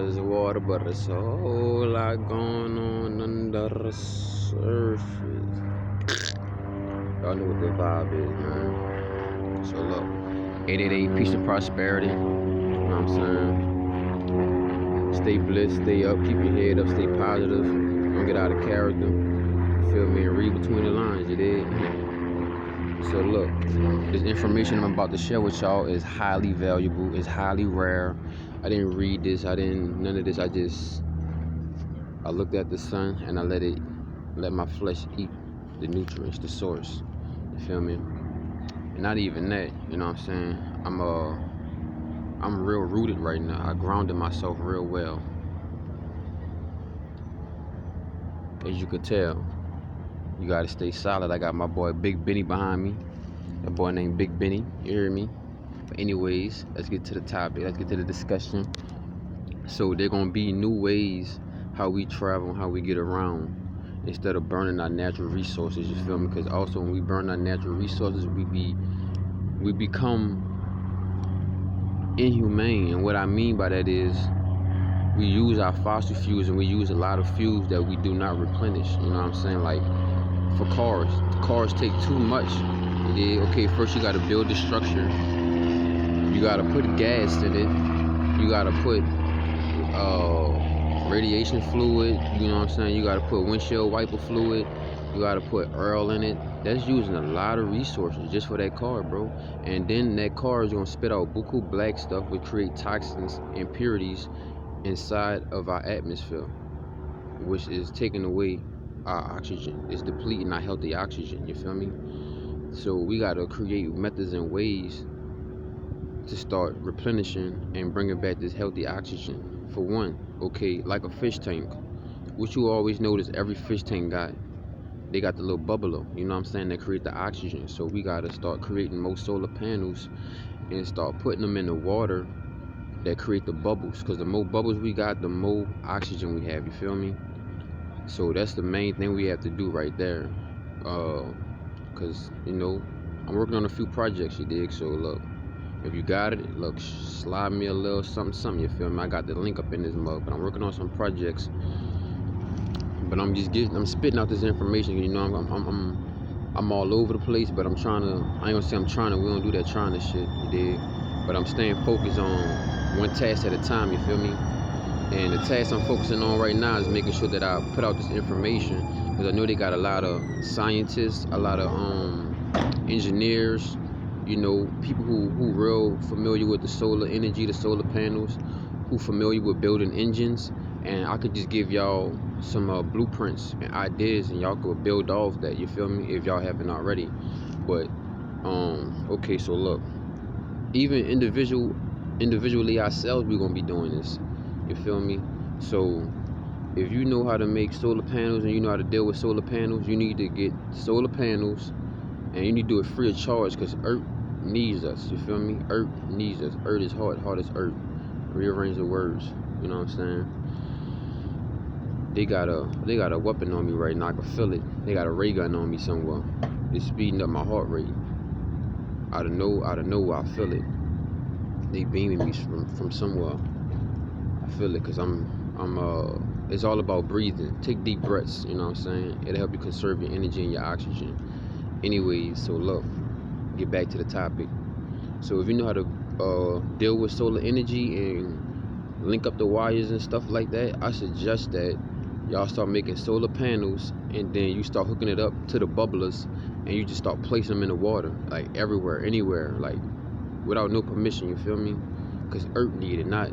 as water, but it's a whole lot going on under the surface. Y'all know what the vibe is, man. So look, 888 Peace and Prosperity. You know what I'm saying? Stay blessed, stay up, keep your head up, stay positive. Don't get out of character. Feel me? And read between the lines, you dig? So look, this information I'm about to share with y'all is highly valuable. It's highly rare. I didn't read this. None of this. I looked at the sun and I let my flesh eat the nutrients, the source. You feel me? And not even that. You know what I'm saying? I'm real rooted right now. I grounded myself real well. As you could tell, you gotta stay solid. I got my boy Big Benny behind me. A boy named Big Benny. You hear me? But anyways, let's get to the topic. Let's get to the discussion. So there gonna be new ways how we travel, how we get around, instead of burning our natural resources. You feel me? Because also when we burn our natural resources, we become inhumane. And what I mean by that is, we use our fossil fuels and we use a lot of fuels that we do not replenish. You know what I'm saying? Like for cars take too much. Okay, first you gotta build the structure. You gotta put gas in it. You gotta put radiation fluid. You know what I'm saying? You gotta put windshield wiper fluid. You gotta put oil in it. That's using a lot of resources just for that car, bro. And then that car is gonna spit out buku black stuff, which create toxins, impurities inside of our atmosphere, which is taking away our oxygen. It's depleting our healthy oxygen. You feel me? So we gotta create methods and ways to start replenishing and bringing back this healthy oxygen. For one, okay, like a fish tank, which you always notice every fish tank they got the little bubbler, you know what I'm saying, that create the oxygen. So we gotta start creating more solar panels and start putting them in the water that create the bubbles, because the more bubbles we got, the more oxygen we have. You feel me? So that's the main thing we have to do right there. Because I'm working on a few projects, you dig? So look, if you got it, look, slide me a little something, you feel me? I got the link up in this mug, but I'm working on some projects. But I'm spitting out this information. I'm all over the place, but I ain't gonna say I'm trying to. We don't do that trying to shit, you dig? But I'm staying focused on one task at a time, you feel me? And the task I'm focusing on right now is making sure that I put out this information, because I know they got a lot of scientists, a lot of engineers, people who real familiar with the solar energy, the solar panels, who familiar with building engines. And I could just give y'all some blueprints and ideas, and y'all could build off that, you feel me, if y'all haven't already. But okay, so look, even individually ourselves, we're gonna be doing this, you feel me? So if you know how to make solar panels and you know how to deal with solar panels, you need to get solar panels, and you need to do it free of charge, because Earth needs us, you feel me? Earth needs us. Earth is hard as Earth. Rearrange the words, you know what I'm saying? They got a weapon on me right now. I can feel it. They got a ray gun on me somewhere. It's speeding up my heart rate. Out of nowhere, I feel it. They beaming me from somewhere. I feel it, because it's all about breathing. Take deep breaths, you know what I'm saying? It'll help you conserve your energy and your oxygen. Anyways, so look, get back to the topic. So if you know how to deal with solar energy and link up the wires and stuff like that, I suggest that y'all start making solar panels, and then you start hooking it up to the bubblers, and you just start placing them in the water, like everywhere, anywhere, like without no permission, you feel me? Because Earth need it, not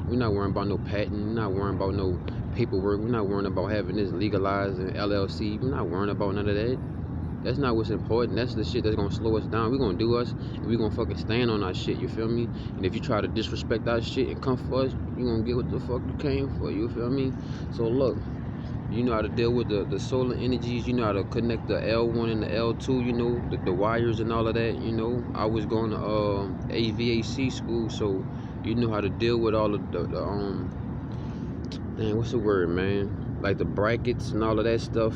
we're not worrying about no patent, we're not worrying about no paperwork, we're not worrying about having this legalized and LLC, we're not worrying about none of that. That's not what's important. That's the shit that's gonna slow us down. We're gonna do us, and we're gonna fucking stand on our shit, you feel me? And if you try to disrespect our shit and come for us, you gonna get what the fuck you came for, you feel me? So look, you know how to deal with the solar energies, you know how to connect the L1 and the L2, the wires and all of that, I was going to AVAC school, so you know how to deal with all of the what's the word, man? Like the brackets and all of that stuff,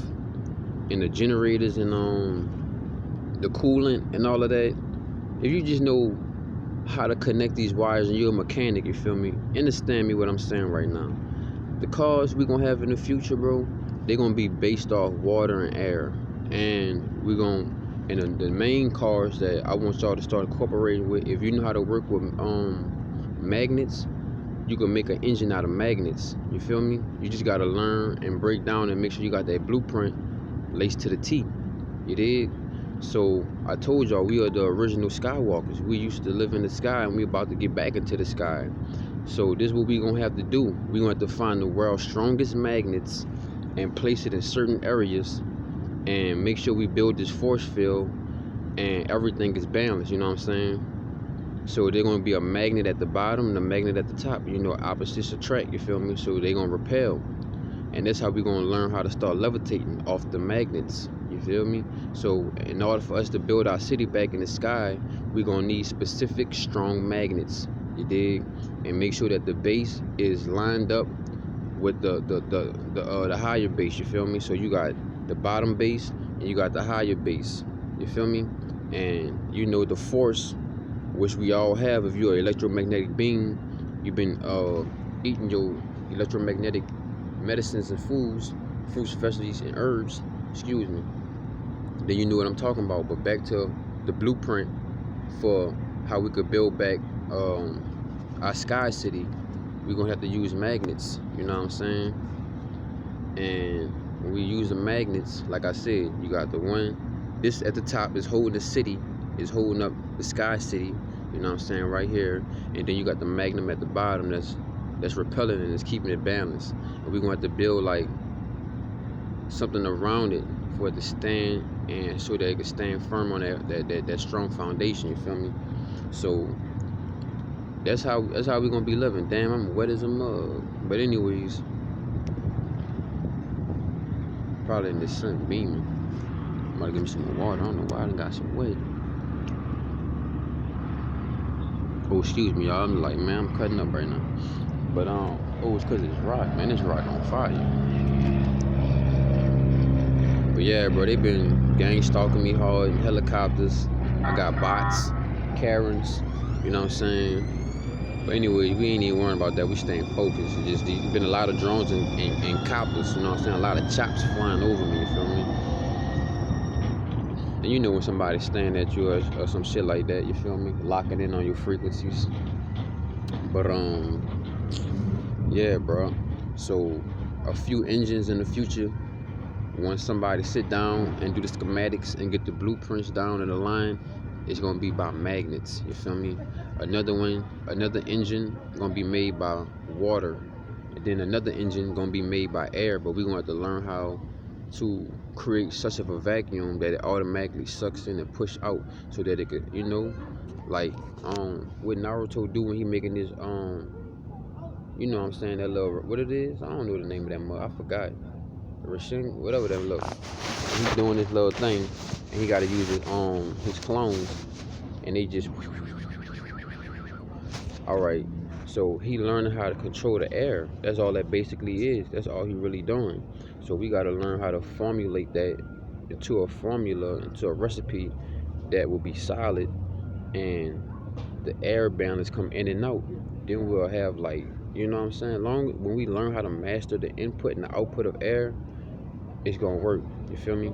and the generators and the coolant and all of that. If you just know how to connect these wires, and you're a mechanic, you feel me? Understand me what I'm saying right now. The cars we're gonna have in the future, bro, they're gonna be based off water and air. And the main cars that I want y'all to start incorporating with, if you know how to work with magnets, you can make an engine out of magnets. You feel me? You just gotta learn and break down and make sure you got that blueprint laced to the T. You dig? So I told y'all we are the original Skywalkers. We used to live in the sky, and we about to get back into the sky. So this is what we gonna have to do. We gonna have to find the world's strongest magnets and place it in certain areas, and make sure we build this force field and everything is balanced. You know what I'm saying? So they're gonna be a magnet at the bottom and a magnet at the top. You know, opposites attract. You feel me? So they're gonna repel. And that's how we're going to learn how to start levitating off the magnets. You feel me? So in order for us to build our city back in the sky, we're going to need specific strong magnets. You dig? And make sure that the base is lined up with the higher base. You feel me? So you got the bottom base and you got the higher base. You feel me? And you know the force, which we all have. If you're an electromagnetic being, you've been eating your electromagnetic medicines and foods, fruits, vegetables, and herbs, excuse me, then you know what I'm talking about. But back to the blueprint for how we could build back our sky city, we're gonna have to use magnets. You know what I'm saying? And when we use the magnets, like I said, you got the one, this at the top is holding the city, is holding up the sky city, you know what I'm saying, right here. And then you got the magnum at the bottom that's repelling and it's keeping it balanced. And we're gonna have to build like something around it for it to stand, and so that it can stand firm on that strong foundation. You feel me? So that's how we're gonna be living. Damn, I'm wet as a mug. But anyways, probably in the sun beaming. I'm about to give me some more water. I don't know why I done got some wet. Oh, excuse me, y'all. I'm like, man, I'm cutting up right now. But oh, it's cause it's rock, man. This rock on fire. But yeah, bro, they been gang stalking me hard in helicopters. I got bots, Karens, you know what I'm saying? But anyway, we ain't even worrying about that. We staying focused. It's just there's been a lot of drones and copters, you know what I'm saying? A lot of chops flying over me, you feel me? And you know when somebody's staring at you or some shit like that, you feel me? Locking in on your frequencies. But yeah, bro. So a few engines in the future, once somebody sit down and do the schematics and get the blueprints down in the line, it's gonna be by magnets. You feel me? Another engine gonna be made by water, and then another engine gonna be made by air. But we're gonna have to learn how to create such of a vacuum that it automatically sucks in and push out, so that it could, you know, like what Naruto do when he making his you know what I'm saying, that little, what it is, I don't know the name of that mug, I forgot, Rashin, whatever that look. He's doing this little thing, and he got to use his clones, and they just, all right. So he learning how to control the air. That's all that basically is. That's all he really doing. So we got to learn how to formulate that into a formula, into a recipe that will be solid, and the air balance come in and out. Then we'll have, like, you know what I'm saying, when we learn how to master the input and the output of air, it's gonna work. You feel me?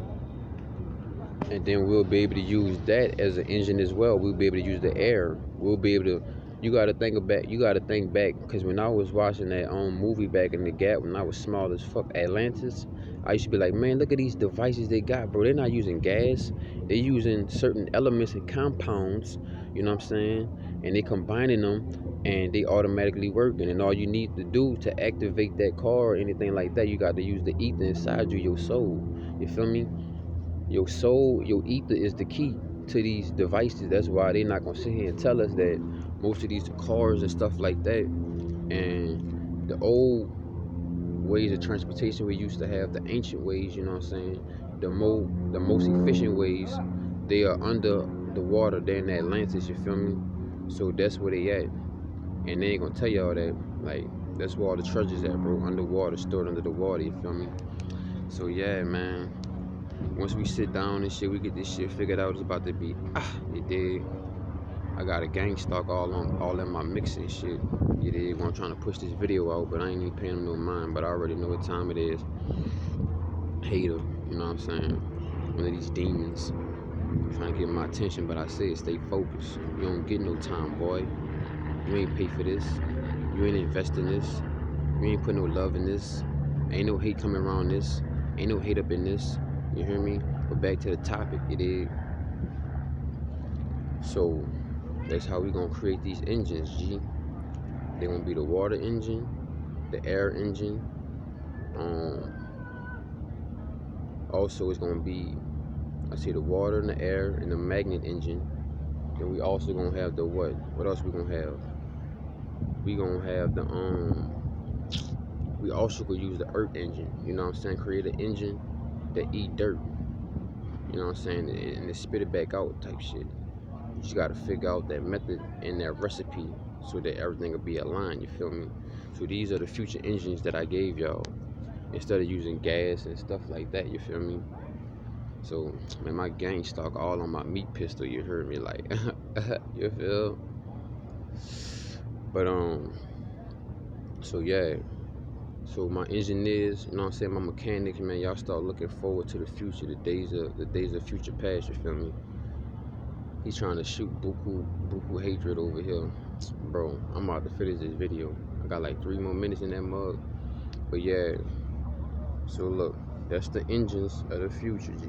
And then we'll be able to use that as an engine as well. We'll be able to use the air. We'll be able to, you gotta think back, because when I was watching that movie back in the Gap when I was small as fuck, Atlantis, I used to be like, man, look at these devices they got, bro. They're not using gas. They're using certain elements and compounds, you know what I'm saying? And they combining them, and they automatically working. And all you need to do to activate that car or anything like that, you got to use the ether inside you, your soul. You feel me? Your soul, your ether is the key to these devices. That's why they're not gonna sit here and tell us that most of these cars and stuff like that, and the old ways of transportation we used to have, the ancient ways, you know what I'm saying, the most efficient ways, they are under the water. They're in the Atlantis, you feel me? So that's where they at, and they ain't gonna tell y'all that. Like, that's where all the treasures at, bro, underwater, stored under the water, you feel me? So yeah, man, once we sit down and shit, we get this shit figured out, it's about to be, you dig? I got a gang stock all in my mixing shit. You dig? I'm trying to push this video out, but I ain't even paying them no mind. But I already know what time it is. Hater, you know what I'm saying? One of these demons trying to get my attention, but I said stay focused. You don't get no time, boy. You ain't pay for this. You ain't invest in this. You ain't put no love in this. Ain't no hate coming around this. Ain't no hate up in this. You hear me? But back to the topic, it is. So that's how we gonna create these engines, G. They're gonna be the water engine, the air engine. Also, it's gonna be, I see the water and the air and the magnet engine. Then we also gonna have the what? What else we gonna have? We gonna have the we also could use the earth engine. You know what I'm saying? Create an engine that eat dirt. You know what I'm saying? And it spit it back out type shit. You just gotta figure out that method and that recipe so that everything will be aligned. You feel me? So these are the future engines that I gave y'all. Instead of using gas and stuff like that, you feel me? So, man, my gang stock all on my meat pistol, you heard me, like, you feel? But, so yeah. So my engineers, you know what I'm saying, my mechanics, man, y'all start looking forward to the future, the days of future past, you feel me? He's trying to shoot buku hatred over here. Bro, I'm about to finish this video. I got like 3 more minutes in that mug. But yeah, so look, that's the engines of the future, G.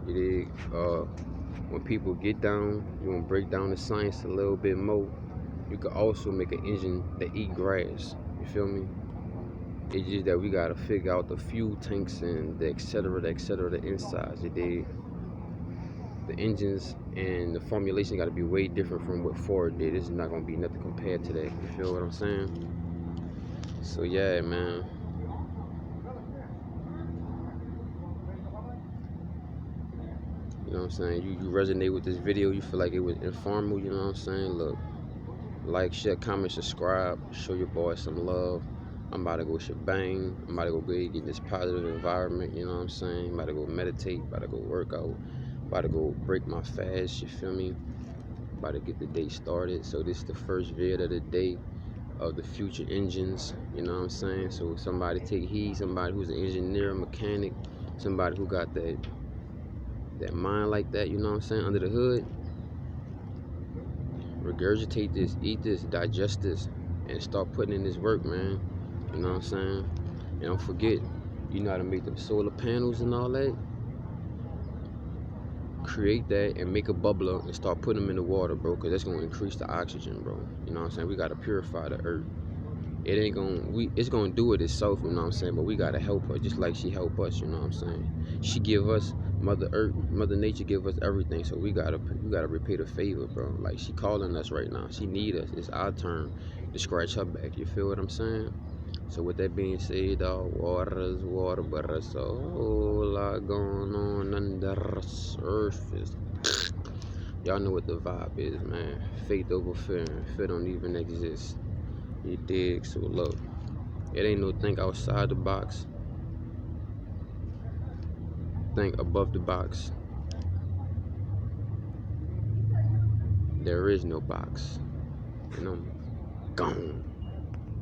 You dig? When people get down, you want to break down the science a little bit more. You could also make an engine that eat grass. You feel me? It's just that we gotta figure out the fuel tanks and the et cetera, the insides. You dig? The engines and the formulation gotta be way different from what Ford did. This is not gonna be nothing compared to that. You feel what I'm saying? So yeah, man. You know what I'm saying? You resonate with this video, you feel like it was informal, you know what I'm saying? Look, like, share, comment, subscribe, show your boy some love. I'm about to go shebang. I'm about to go get in this positive environment, you know what I'm saying? I'm about to go meditate, about to go work out, about to go break my fast, you feel me? About to get the day started. So this is the first vid of the day of the future engines, you know what I'm saying? So somebody take heed, somebody who's an engineer, mechanic, somebody who got that mind like that, you know what I'm saying, under the hood. Regurgitate this, eat this, digest this, and start putting in this work, man. You know what I'm saying? And don't forget, you know how to make the solar panels and all that. Create that and make a bubbler and start putting them in the water, bro, because that's going to increase the oxygen, bro. You know what I'm saying? We got to purify the earth. It ain't going, it's going to do it itself, you know what I'm saying? But we got to help her just like she help us, you know what I'm saying? She give us, Mother Earth, Mother Nature give us everything, so we gotta repay the favor, bro. Like, she calling us right now. She need us. It's our turn to scratch her back. You feel what I'm saying? So with that being said, water is water, but there's a whole lot going on under the surface. Y'all know what the vibe is, man. Faith over fear. Fear don't even exist. You dig? So look, it ain't no think outside the box. Think above the box. There is no box. And I'm gone.